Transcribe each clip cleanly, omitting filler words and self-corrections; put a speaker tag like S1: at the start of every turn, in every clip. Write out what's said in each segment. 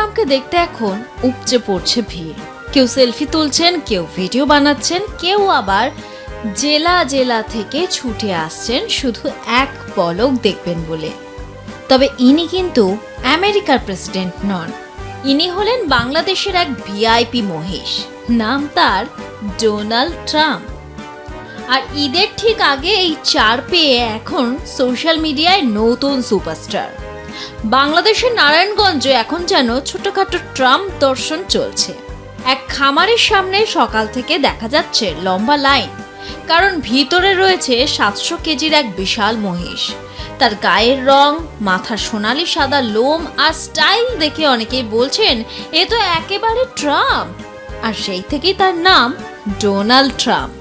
S1: ট্রাম্পকে দেখতে এখন উপচে পড়ছে ভিড়। কেউ সেলফি তুলছেন, কেউ ভিডিও বানাচ্ছেন, কেউ আবার জেলা জেলা থেকে ছুটে আসছেন শুধু এক পলক দেখবেন বলে। তবে ইনি কিন্তু আমেরিকার প্রেসিডেন্ট নন, ইনি হলেন বাংলাদেশের এক ভিআইপি মহিষ, নাম তার ডোনাল্ড ট্রাম্প। আর ঈদের ঠিক আগে এই চার পেয়ে এখন সোশ্যাল মিডিয়ায় নতুন সুপারস্টার। বাংলাদেশের নারায়ণগঞ্জে এখন যেন ছোটখাটো ট্রাম্প দর্শন চলছে। এক খামারের সামনে সকাল থেকে দেখা যাচ্ছে লম্বা লাইন, কারণ ভিতরে রয়েছে 700 কেজির এক বিশাল মহিষ। তার গায়ের রং, মাথার সোনালি সাদা লোম আর স্টাইল দেখে অনেকেই বলছেন এ তো একেবারে ট্রাম্প, আর সেই থেকেই তার নাম ডোনাল্ড ট্রাম্প।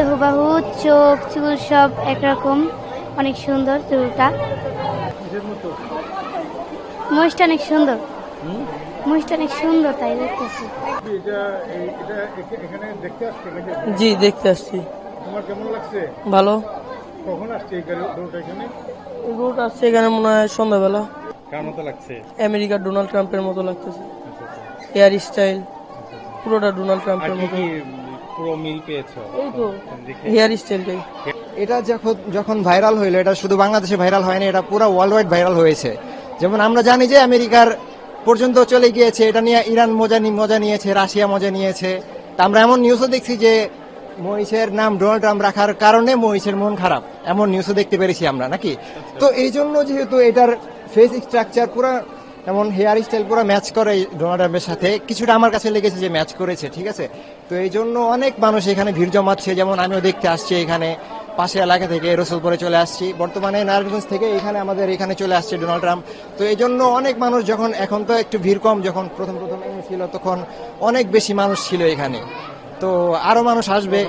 S2: হুবাহু চোখ চুল সব একরকম, অনেক সুন্দর চুলটা। মহিষটা অনেক সুন্দর, মহিষটা অনেক সুন্দর, তাই দেখতেছি।
S3: জি দেখতে আসছি।
S4: তোমার কেমন লাগছে?
S3: ভালো।
S4: কখন আসছে এই রোডটা এখানে?
S3: রোড আসছে এখানে মনে হয় সন্ধ্যাবেলা।
S4: কার মতো লাগছে?
S3: আমেরিকার ডোনাল্ড ট্রাম্পের মতো লাগতেছে। হেয়ার স্টাইল পুরোটা ডোনাল্ড ট্রাম্পের মতো।
S4: পুরো মিল পেয়েছো?
S3: এই তো হেয়ার স্টাইলটাই।
S5: এটা যখন ভাইরাল হইলো, এটা শুধু বাংলাদেশে ভাইরাল হয়নি, এটা পুরো ওয়ার্ল্ড ওয়াইড ভাইরাল হয়েছে। যেমন আমরা জানি যে আমেরিকার পর্যন্ত চলে গিয়েছে, এটা নিয়ে ইরান মজা নিয়েছে, রাশিয়া মজা নিয়েছে। তা আমরা এমন নিউজও দেখছি যে মহিষের নাম ডোনাল্ড ট্রাম্প রাখার কারণে মহিষের মন খারাপ, এমন নিউজও দেখতে পেরেছি আমরা নাকি। তো এই জন্য যেহেতু এটার ফেস স্ট্রাকচার পুরো এমন, হেয়ার স্টাইল পুরো ম্যাচ করে ডোনাল্ড ট্রাম্পের সাথে, কিছুটা আমার কাছে লেগেছে যে ম্যাচ করেছে, ঠিক আছে। তো এই জন্য অনেক মানুষ এখানে ভিড় জমাচ্ছে, যেমন আমিও দেখতে আসছি এখানে পাশে এলাকা থেকে রসুলপুরে চলে আসছি, বর্তমানে নারায়ণগঞ্জ থেকে এখানে আমাদের এখানে চলে আসছে ডোনাল্ড ট্রাম্প। তো এই জন্য অনেক মানুষ, যখন এখন তো একটু ভিড় কম, যখন প্রথম ছিল তখন অনেক বেশি মানুষ ছিল এখানে, তো আরো মানুষ আসবে।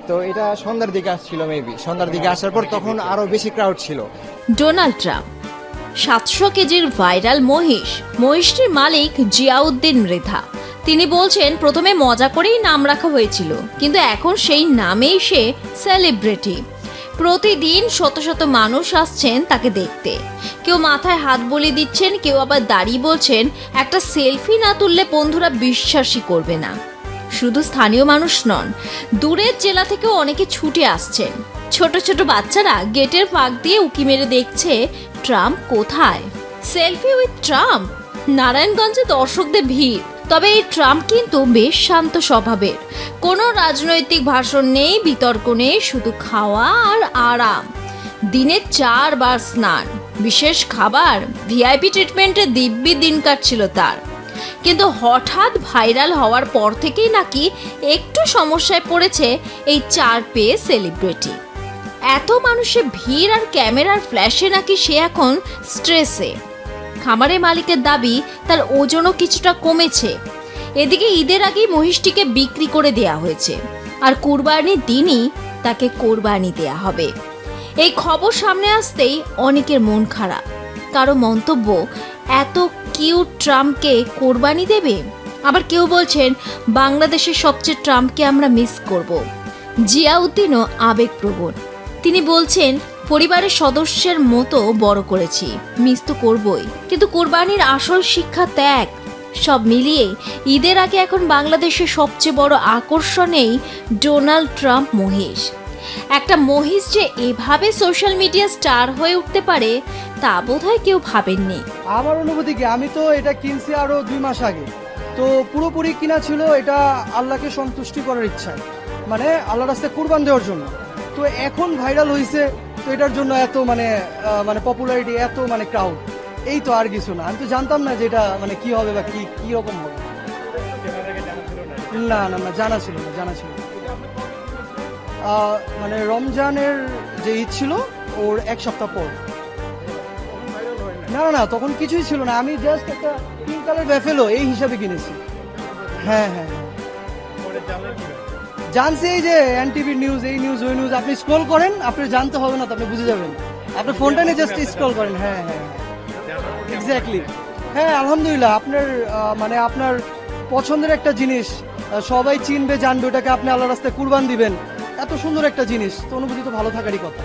S5: তো এটা সন্ধ্যার দিকে আসছিল, মেবি সন্ধ্যার দিকে আসার পর তখন আরো বেশি ক্রাউড ছিল।
S1: ডোনাল্ড ট্রাম্প 700 কেজির ভাইরাল মহিষটির মালিক জিয়াউদ্দিন মৃধা। তিনি বলছেন প্রথমে মজা করেই নাম রাখা হয়েছিল, কিন্তু এখন সেই নামেই সে সেলিব্রিটি। প্রতিদিন শত শত মানুষ আসছেন তাকে দেখতে, কেউ মাথায় হাত বুলিয়ে দিচ্ছেন, কেউ আবার দাঁড়িয়ে বলছেন একটা সেলফি না তুললে বন্ধুরা বিশ্বাসই করবে না। শুধু স্থানীয় মানুষ নন, দূরের জেলা থেকেও অনেকে ছুটে আসছেন। ছোট ছোট বাচ্চারা গেটের ফাঁক দিয়ে উকি মেরে দেখছে ট্রাম্প কোথায়। সেলফি উইথ ট্রাম্প, নারায়ণগঞ্জে দর্শকদের ভিড়। তবে এই ট্রাম্প কিন্তু বেশ শান্ত স্বভাবের, কোনো রাজনৈতিক ভাষণ নেই, বিতর্ক নেই, শুধু খাওয়া আর আরাম। দিনে 4 বার স্নান, বিশেষ খাবার, ভিআইপি ট্রিটমেন্টে দিব্যি দিন কাটছিল তার। কিন্তু হঠাৎ ভাইরাল হওয়ার পর থেকেই নাকি একটু সমস্যায় পড়েছে এই 4 পেয়ে সেলিব্রিটি। এত মানুষের ভিড় আর ক্যামেরার ফ্ল্যাশে নাকি সে এখন স্ট্রেসে। খামারের মালিকের দাবি তার ওজনও কিছুটা কমেছে। এদিকে ঈদের আগেই মহিষটিকে বিক্রি করে দেয়া হয়েছে, আর কুরবানির দিনই তাকে কোরবানি দেয়া হবে। এই খবর সামনে আসতেই অনেকের মন খারাপ। কারো মন্তব্য, এত কিউট ট্রাম্পকে কোরবানি দেবে। আবার কেউ বলছেন বাংলাদেশের সবচেয়ে ট্রাম্পকে আমরা মিস করব। জিয়াউদ্দিনও আবেগপ্রবণ। তিনি বলছেন পরিবারের সদস্যের মতো বড় করেছি, মিস তো করবই, কিন্তু কোরবানির আসল শিক্ষা ত্যাগ। সব মিলিয়ে ঈদের আগে এখন বাংলাদেশের সবচেয়ে বড় আকর্ষণেই ডোনাল্ড ট্রাম্প মহিষ। একটা মহিষ যে এভাবে সোশ্যাল মিডিয়া স্টার হয়ে উঠতে পারে তা বোধহয় কেউ ভাবেননি।
S6: আমার অনুভূতি কি, আমি তো এটা কিনছি আরো 2 মাস আগে, তো পুরোপুরি কিনা ছিল এটা আল্লাহকে সন্তুষ্টি করার ইচ্ছায়, মানে আল্লাহর রাস্তায় কুরবান দেওয়ার জন্য। তো এখন ভাইরাল হয়েছে, তো এটার জন্য এত মানে পপুলারিটি, এত মানে ক্রাউড, এই তো, আর কিছু না। আমি তো জানতাম না যে এটা মানে কি হবে বা কি রকম হবে। না না না, জানা ছিল না। মানে রমজানের যে ঈদ ছিল ওর 1 সপ্তাহ পর। না তখন কিছুই ছিল না, আমি জাস্ট একটা পিঙ্ক কালার ব্যাফেলো এই হিসাবে কিনেছি। হ্যাঁ, জানছি এই যে এনটিভি নিউজ, এই নিউজ ওই নিউজ, আপনি স্ক্রল করেন, আপনি জানতে হবে না তো, আপনি বুঝে যাবেন। আপনি ফোনটা নিয়ে জাস্ট স্ক্রল করেন। হ্যাঁ, এক্স্যাক্টলি। হ্যাঁ, আলহামদুলিল্লাহ। আপনার আপনার পছন্দের একটা জিনিস সবাই চিনবে, জানবে, ওটাকে আপনি আল্লাহর রাস্তায় কুরবান দিবেন, এত সুন্দর একটা জিনিস, তো অনুভূতি তো ভালো থাকারই কথা।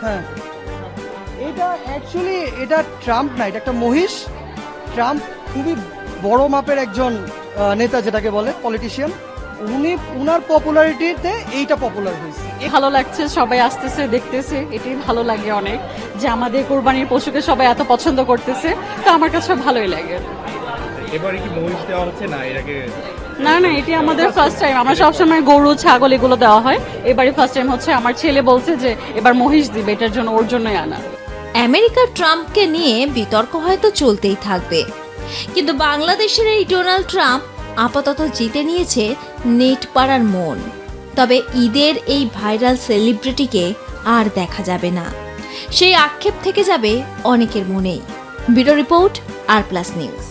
S6: হ্যাঁ, এটা অ্যাকচুয়ালি এটা ট্রাম্প না, এটা একটা মহিষ। ট্রাম্প খুবই বড় মাপের একজন নেতা, যেটাকে বলে পলিটিশিয়ান। উনার পপুলারিটিতে এইটা পপুলার হয়েছে।
S7: ভালো লাগছে, সবাই আসতেছে দেখতেছে, এটাই ভালো লাগে অনেক যে আমাদের কোরবানির পশুকে সবাই এত পছন্দ করতেছে, তো আমার কাছে ভালোই লাগে।
S4: এবারে কি মহিষ দেওয়া হচ্ছে না এর আগে?
S7: না না, এটি আমাদের ফার্স্ট টাইম। আমরা সবসময় গরু ছাগল এগুলো দেওয়া হয়, এবারে ফার্স্ট টাইম হচ্ছে। আমার ছেলে বলছে যে এবার মহিষ দিবে, এটার জন্য ওর জন্যই আনা।
S1: আমেরিকার ট্রাম্পকে নিয়ে বিতর্ক হয়তো চলতেই থাকবে, কিন্তু বাংলাদেশের এই ডোনাল্ড ট্রাম্প আপাতত জিতে নিয়েছে নেট পাড়ার মন। তবে ঈদের এই ভাইরাল সেলিব্রিটিকে আর দেখা যাবে না, সেই আক্ষেপ থেকে যাবে অনেকের মনেই। ব্যুরো রিপোর্ট, আর প্লাস নিউজ।